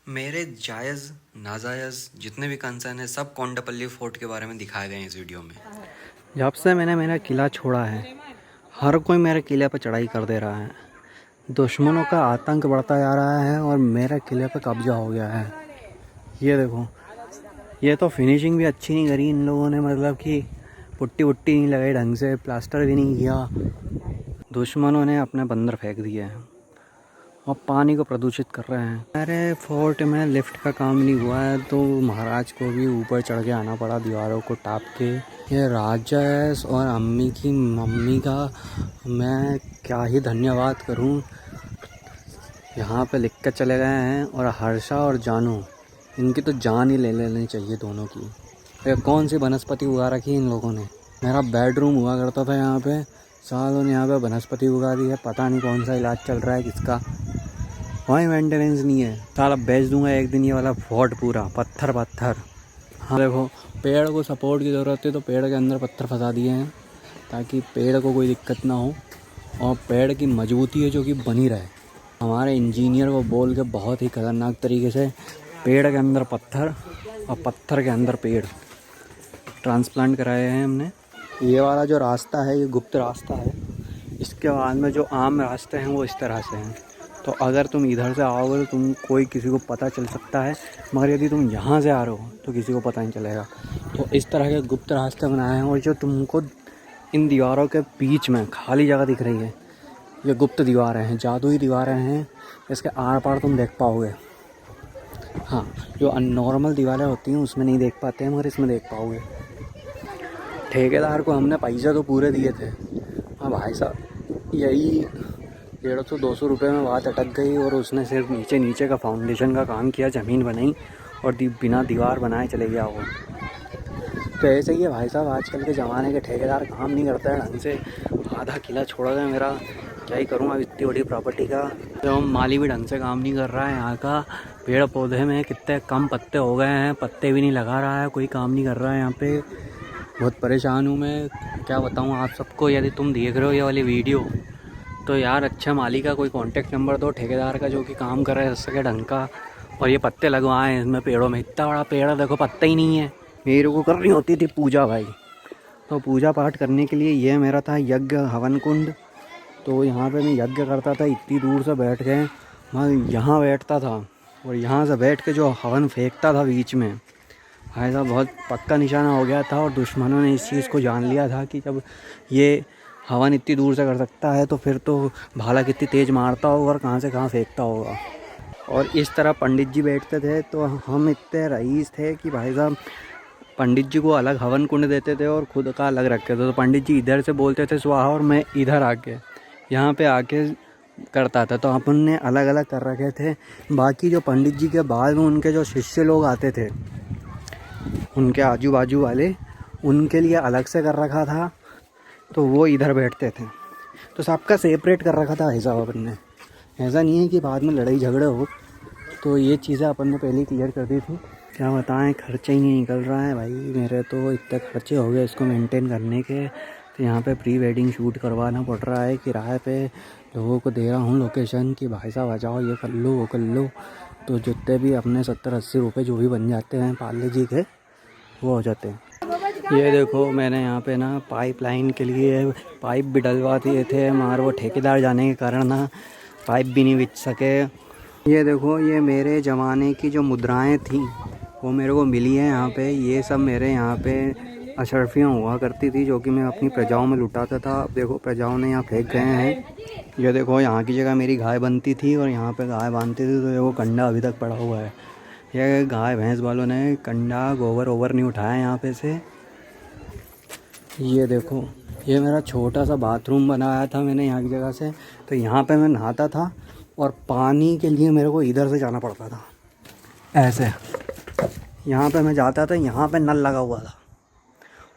मेरे जायज़ नाजायज़ जितने भी कंसर्न है सब कोंडापल्ली फोर्ट के बारे में दिखाए गए हैं इस वीडियो में। जब से मैंने मेरा किला छोड़ा है, हर कोई मेरे किले पर चढ़ाई कर दे रहा है। दुश्मनों का आतंक बढ़ता जा रहा है और मेरे किले पर कब्जा हो गया है। ये देखो, ये तो फिनिशिंग भी अच्छी नहीं करी इन लोगों ने, मतलब कि पुट्टी वुट्टी नहीं लगाई ढंग से, प्लास्टर भी नहीं किया। दुश्मनों ने अपने बंदर फेंक दिए हैं और पानी को प्रदूषित कर रहे हैं। मेरे फोर्ट में लिफ्ट का काम नहीं हुआ है तो महाराज को भी ऊपर चढ़ के आना पड़ा दीवारों को टाप के। ये राजेश और अम्मी की मम्मी का मैं क्या ही धन्यवाद करूं। यहाँ पे लिख कर चले गए हैं। और हर्षा और जानू, इनकी तो जान ही ले लेनी चाहिए दोनों की। ये कौन सी वनस्पति उगा रखी इन लोगों ने। मेरा बेडरूम हुआ करता था यहाँ पे, सालों ने यहाँ पे वनस्पति उगा दी है। पता नहीं कौन सा इलाज चल रहा है किसका, कोई मेंटेनेंस नहीं है। साला बेच दूंगा एक दिन ये वाला फोर्ट पूरा, पत्थर पत्थर। हाँ देखो, पेड़ को सपोर्ट की ज़रूरत है तो पेड़ के अंदर पत्थर फंसा दिए हैं ताकि पेड़ को कोई दिक्कत ना हो और पेड़ की मजबूती है जो कि बनी रहे। हमारे इंजीनियर को बोल के बहुत ही खतरनाक तरीके से पेड़ के अंदर पत्थर और पत्थर के अंदर पेड़ ट्रांसप्लांट कराए हैं हमने। ये वाला जो रास्ता है ये गुप्त रास्ता है। इसके बाद में जो आम रास्ते हैं वो इस तरह से हैं। तो अगर तुम इधर से आओगे तो तुम कोई किसी को पता चल सकता है, मगर यदि तुम यहाँ से आ रहे हो तो किसी को पता नहीं चलेगा। तो इस तरह के गुप्त रास्ते बनाए हैं। और जो तुमको इन दीवारों के बीच में खाली जगह दिख रही है, ये गुप्त दीवारें हैं, जादुई दीवारें हैं। इसके आर पार तुम देख पाओगे। हाँ, जो नॉर्मल दीवारें होती हैं उसमें नहीं देख पाते हैं, मगर इसमें देख पाओगे। ठेकेदार को हमने पैसे तो पूरे दिए थे। हाँ भाई साहब, यही 150-200 रुपये में बात अटक गई और उसने सिर्फ नीचे नीचे का फाउंडेशन का काम किया, ज़मीन बनाई और बिना दीवार बनाए चले गया वो। तो ऐसे ही है भाई साहब, आजकल के ज़माने के ठेकेदार काम नहीं करते हैं ढंग से। आधा किला छोड़ा गया मेरा, क्या ही करूँ अब इतनी बड़ी प्रॉपर्टी का। तो माली भी ढंग से काम नहीं कर रहा है। यहाँ का पेड़ पौधे में कितने कम पत्ते हो गए हैं, पत्ते भी नहीं लगा रहा है, कोई काम नहीं कर रहा है यहाँ पे। बहुत परेशान हूँ मैं, क्या बताऊँ आप सबको। यदि तुम देख रहे हो ये वाली वीडियो तो यार अच्छा माली का कोई कांटेक्ट नंबर दो ठेकेदार का, जो कि काम कर रहा है सके ढंग का। और ये पत्ते लगवाएं इसमें पेड़ों में, इतना बड़ा पेड़ है देखो, पत्ता ही नहीं है। मेरे को करनी होती थी पूजा भाई, तो पूजा पाठ करने के लिए ये मेरा था यज्ञ हवन कुंड। तो यहाँ पे मैं यज्ञ करता था, इतनी दूर से बैठ के मैं यहाँ बैठता था और यहाँ से बैठ के जो हवन फेंकता था बीच में, भाई साहब बहुत पक्का निशाना हो गया था। और दुश्मनों ने इस चीज़ को जान लिया था कि जब ये हवन इतनी दूर से कर सकता है तो फिर तो भाला कितनी तेज़ मारता होगा और कहाँ से कहाँ फेंकता होगा। और इस तरह पंडित जी बैठते थे तो हम इतने रईस थे कि भाई साहब पंडित जी को अलग हवन कुंड देते थे और खुद का अलग रखते थे। तो पंडित जी इधर से बोलते थे स्वाहा और मैं इधर आके यहाँ पे आके करता था। तो अपन ने अलग अलग कर रखे थे। बाकी जो पंडित जी के बाद में उनके जो शिष्य लोग आते थे, उनके आजू बाजू वाले, उनके लिए अलग से कर रखा था, तो वो इधर बैठते थे। तो सबका सेपरेट कर रखा था ऐसा अपन ने। ऐसा नहीं है कि बाद में लड़ाई झगड़े हो। तो ये चीज़ें अपन ने पहले ही क्लियर कर दी थी। क्या बताएं, खर्चा ही नहीं निकल रहा है भाई मेरे, तो इतने खर्चे हो गए इसको मेंटेन करने के। तो यहाँ पे प्री वेडिंग शूट करवाना पड़ रहा है, किराए पे लोगों को दे रहा हूँ लोकेशन कि भाई साहब आ जाओ, ये कर लो वो कर लो। तो जितने भी अपने 70-80 रुपये जो भी बन जाते हैं पाले जी के, वो हो जाते हैं। ये देखो, मैंने यहाँ पे ना पाइपलाइन के लिए पाइप भी डलवा दिए थे, मगर वो ठेकेदार जाने के कारण ना पाइप भी नहीं बिछ सके। ये देखो, ये मेरे ज़माने की जो मुद्राएं थी वो मेरे को मिली हैं यहाँ पे। ये सब मेरे यहाँ पे अशरफियाँ हुआ करती थी जो कि मैं अपनी प्रजाओं में लुटाता था। अब देखो प्रजाओं ने यहाँ फेंक गए हैं। ये देखो, यहाँ की जगह मेरी गाय बनती थी और यहाँ पे गाय बांधती थी, तो ये वो कंडा अभी तक पड़ा हुआ है। ये गाय भैंस वालों ने कंडा गोबर ओवर नहीं उठाया यहाँ पे से। ये देखो, ये मेरा छोटा सा बाथरूम बनाया था मैंने यहाँ की जगह से। तो यहाँ पे मैं नहाता था और पानी के लिए मेरे को इधर से जाना पड़ता था ऐसे। यहाँ पे मैं जाता था, यहाँ पे नल लगा हुआ था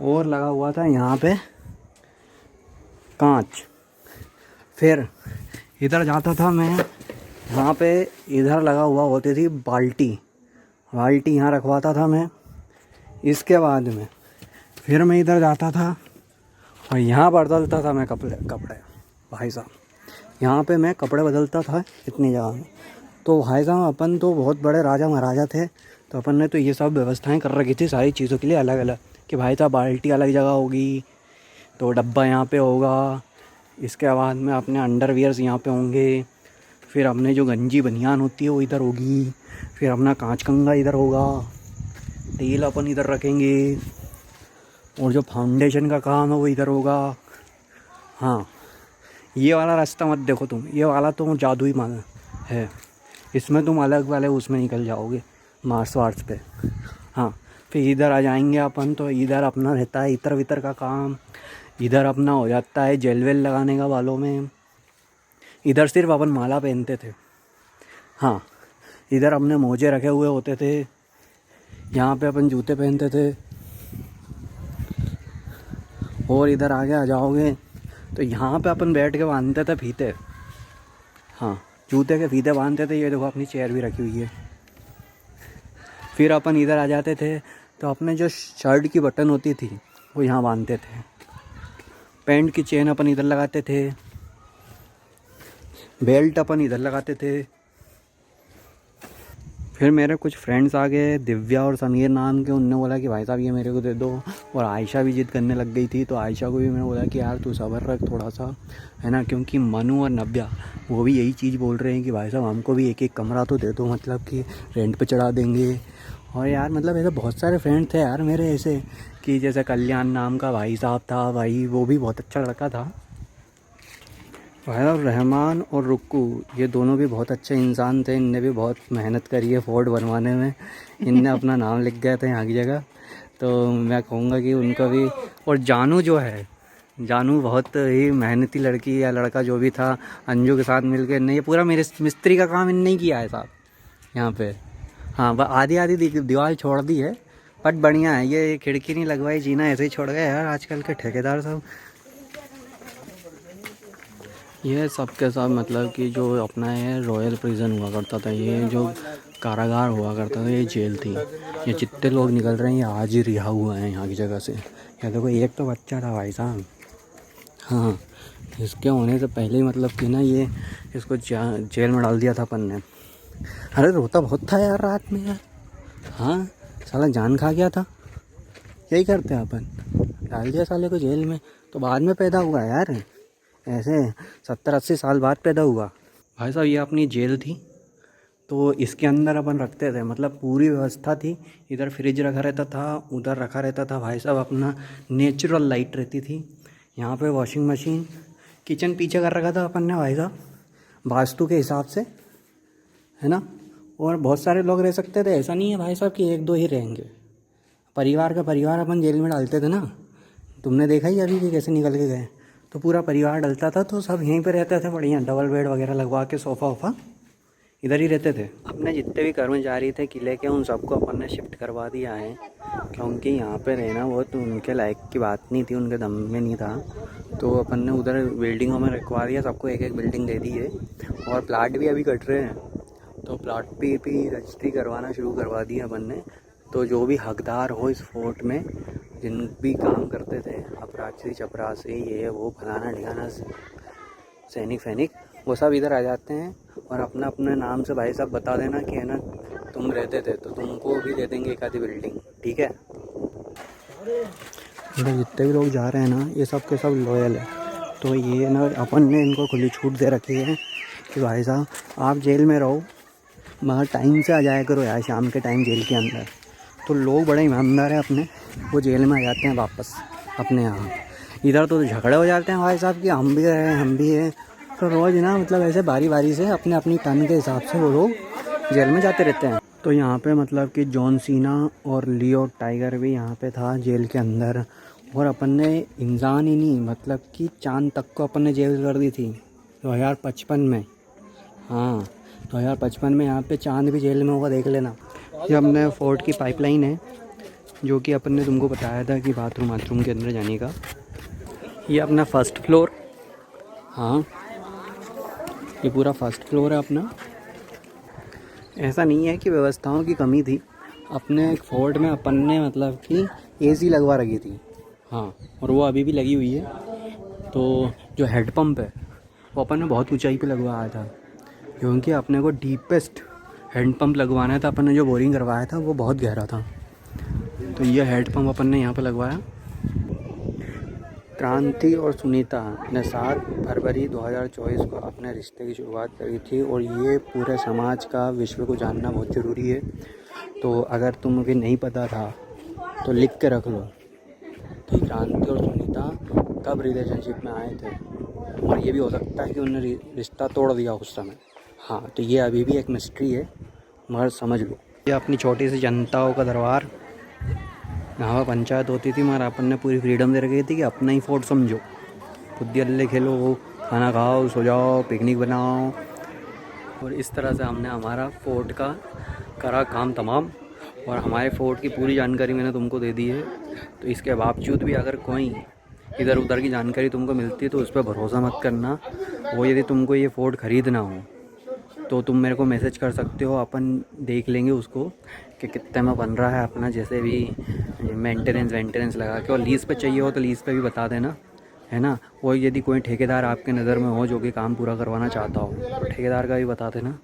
और लगा हुआ था यहाँ पे कांच। फिर इधर जाता था मैं, यहाँ पे इधर लगा हुआ होती थी बाल्टी यहाँ रखवाता था मैं। इसके बाद में फिर मैं इधर जाता था और यहाँ बदलता था मैं कपड़े भाई साहब। यहाँ पे मैं कपड़े बदलता था इतनी जगह में। तो भाई साहब अपन तो बहुत बड़े राजा महाराजा थे, तो अपन ने तो ये सब व्यवस्थाएं कर रखी थी सारी चीज़ों के लिए अलग अलग, कि भाई साहब बाल्टी अलग जगह होगी, तो डब्बा यहाँ पे होगा, इसके बाद में अपने अंडरवियर्स यहाँ पे होंगे, फिर अपने जो गंजी बनियान होती है वो इधर होगी, फिर अपना कांच कंगा इधर होगा, तेल अपन इधर रखेंगे, और जो फाउंडेशन का काम है वो इधर होगा। हाँ, ये वाला रास्ता मत देखो तुम, ये वाला तो जादुई मान है, इसमें तुम अलग वाले उसमें निकल जाओगे मार्स वार्स पे। हाँ, फिर इधर आ जाएंगे अपन, तो इधर अपना रहता है इतर वितर का काम, इधर अपना हो जाता है जेल वेल लगाने का बालों में, इधर सिर्फ अपन माला पहनते थे। हाँ, इधर अपने मोजे रखे हुए होते थे, यहाँ पे अपन जूते पहनते थे, और इधर आगे आ जाओगे तो यहाँ पे अपन बैठ के बांधते थे फीते। हाँ, जूते के फीते बांधते थे। ये देखो अपनी चेयर भी रखी हुई है। फिर अपन इधर आ जाते थे तो अपने जो शर्ट की बटन होती थी वो यहाँ बांधते थे, पैंट की चेन अपन इधर लगाते थे, बेल्ट अपन इधर लगाते थे। फिर मेरे कुछ फ्रेंड्स आ गए, दिव्या और समीर नाम के, उनने बोला कि भाई साहब ये मेरे को दे दो, और आयशा भी जिद करने लग गई थी, तो आयशा को भी मैंने बोला कि यार तू सब्र रख थोड़ा सा, है ना, क्योंकि मनु और नव्या वो भी यही चीज़ बोल रहे हैं कि भाई साहब हमको भी एक एक कमरा तो दे दो, मतलब कि रेंट पे चढ़ा देंगे। और यार मतलब ऐसे बहुत सारे फ्रेंड थे यार मेरे ऐसे, कि जैसे कल्याण नाम का भाई साहब था, भाई वो भी बहुत अच्छा लड़का था। भाई साहब रहमान और रुक्कू ये दोनों भी बहुत अच्छे इंसान थे, इनने भी बहुत मेहनत करी है फोर्ट बनवाने में, इनने अपना नाम लिख गया था यहाँ की जगह, तो मैं कहूँगा कि उनका भी। और जानू जो है, जानू बहुत ही मेहनती लड़की या लड़का जो भी था, अंजू के साथ मिलकर इनने ये पूरा मेरे मिस्त्री का काम इनने ही किया है साहब यहाँ पे। हाँ, आधी आधी दीवार छोड़ दी है, बट बढ़िया है। ये खिड़की नहीं लगवाई, जीना ऐसे ही छोड़ गए यार आजकल के ठेकेदार सब। ये सब के सब मतलब कि जो अपना ये रॉयल प्रिजन हुआ करता था, ये जो कारागार हुआ करता था, ये जेल थी। ये जितने लोग निकल रहे हैं ये आज ही रिहा हुआ है यहाँ की जगह से। या देखो एक तो बच्चा था भाई साहब, हाँ, इसके होने से पहले ही मतलब कि ना ये इसको जेल में डाल दिया था अपन ने। अरे रोता बहुत था यार रात में यार, हाँ साला जान खा गया था। यही करते हैं अपन, डाल दिया साले को जेल में, तो बाद में पैदा हुआ यार, ऐसे 70-80 साल बाद पैदा हुआ। भाई साहब ये अपनी जेल थी, तो इसके अंदर अपन रखते थे, मतलब पूरी व्यवस्था थी। इधर फ्रिज रखा रहता था, उधर रखा रहता था भाई साहब अपना नेचुरल लाइट रहती थी। यहाँ पे वॉशिंग मशीन, किचन पीछे कर रखा था अपन ने भाई साहब वास्तु के हिसाब से, है ना। और बहुत सारे लोग रह सकते थे, ऐसा नहीं है भाई साहब कि एक दो ही रहेंगे। परिवार का परिवार अपन जेल में डालते थे ना, तुमने देखा ही अभी कि कैसे निकल के गए। तो पूरा परिवार डलता था, तो सब यहीं पे रहते थे बढ़िया, डबल बेड वगैरह लगवा के, सोफ़ा वोफ़ा इधर ही रहते थे। अपने जितने भी कर्मचारी थे किले के, उन सबको अपन ने शिफ्ट करवा दिया है, क्योंकि यहाँ पे रहना वो तो उनके लायक की बात नहीं थी, उनके दम में नहीं था। तो अपन ने उधर बिल्डिंगों में रखवा दिया, सबको एक एक बिल्डिंग दे दी है। और प्लाट भी अभी कट रहे हैं, तो प्लाट पे भी रजिस्ट्री करवाना शुरू करवा दी है अपन ने। तो जो भी हकदार हो इस फोर्ट में, जिन भी काम करते थे, अपराधी चपरासी ये वो फलाना ढिकाना सैनिक फैनिक, वो सब इधर आ जाते हैं और अपना अपने नाम से भाई साहब बता देना कि है ना तुम रहते थे, तो तुमको भी दे देंगे एक आधी बिल्डिंग, ठीक है। इधर जितने भी लोग जा रहे हैं ना, ये सब के सब लॉयल है। तो ये ना अपन ने इनको खुली छूट दे रखी है कि भाई साहब आप जेल में रहो, मगर टाइम से आ जाया करो यार, शाम के टाइम जेल के अंदर। तो लोग बड़े ईमानदार हैं अपने, वो जेल में आ जाते हैं वापस अपने यहाँ। इधर तो झगड़े हो जाते हैं भाई साहब कि हम भी हैं हम भी हैं, तो रोज़ ना मतलब ऐसे बारी बारी से अपने अपनी टर्न के हिसाब से वो लोग जेल में जाते रहते हैं। तो यहाँ पे मतलब कि जॉन सीना और लियो टाइगर भी यहाँ पे था जेल के अंदर। और अपन ने इंसान ही नहीं, मतलब कि चांद तक को अपन ने जेल कर दी थी 2055 में। हाँ, 2055 में यहाँ पे चांद भी जेल में होगा, देख लेना। ये अपने फोर्ट की पाइपलाइन है, जो कि अपन ने तुमको बताया था कि बाथरूम के अंदर जाने का। ये अपना फर्स्ट फ्लोर, हाँ ये पूरा फर्स्ट फ्लोर है अपना। ऐसा नहीं है कि व्यवस्थाओं की कमी थी, अपने फोर्ट में अपन ने मतलब कि एसी लगवा रखी थी, हाँ, और वो अभी भी लगी हुई है। तो जो हेड पंप है वो अपन ने बहुत ऊंचाई पे लगवाया था, क्योंकि अपने को डीपेस्ट हैंडपम्प लगवाना था। अपन ने जो बोरिंग करवाया था वो बहुत गहरा था, तो ये हैंडपम्प अपन ने यहाँ पे लगवाया। क्रांति और सुनीता ने 7 फरवरी 2024 को अपने रिश्ते की शुरुआत करी थी, और ये पूरे समाज का, विश्व को जानना बहुत ज़रूरी है। तो अगर तुम्हें नहीं पता था तो लिख के रख लो कि क्रांति और सुनीता कब रिलेशनशिप में आए थे, और ये भी हो सकता है कि उन्होंने रिश्ता तोड़ दिया उस समय। हाँ, तो ये अभी भी एक मिस्ट्री है, मगर समझ लो। ये अपनी छोटी सी जनताओं का दरबार, यहाँ पर पंचायत होती थी, मगर अपन ने पूरी फ्रीडम दे रखी थी कि अपना ही फोर्ट समझो, खुद अल्ले खेलो, खाना खाओ, सो जाओ, पिकनिक बनाओ। और इस तरह से हमने हमारा फ़ोर्ट का करा काम तमाम, और हमारे फ़ोर्ट की पूरी जानकारी मैंने तुमको दे दी है। तो इसके बावजूद भी अगर कोई इधर उधर की जानकारी तुमको मिलती है तो उस पर भरोसा मत करना। वो यदि तुमको ये फ़ोर्ट ख़रीदना हो तो तुम मेरे को मैसेज कर सकते हो, अपन देख लेंगे उसको कि कितने में बन रहा है अपना, जैसे भी मेंटेनेंस लगा के। और लीज़ पे चाहिए हो तो लीज़ पे भी बता देना, है ना। और यदि कोई ठेकेदार आपके नज़र में हो जो कि काम पूरा करवाना चाहता हो तो ठेकेदार का भी बता देना।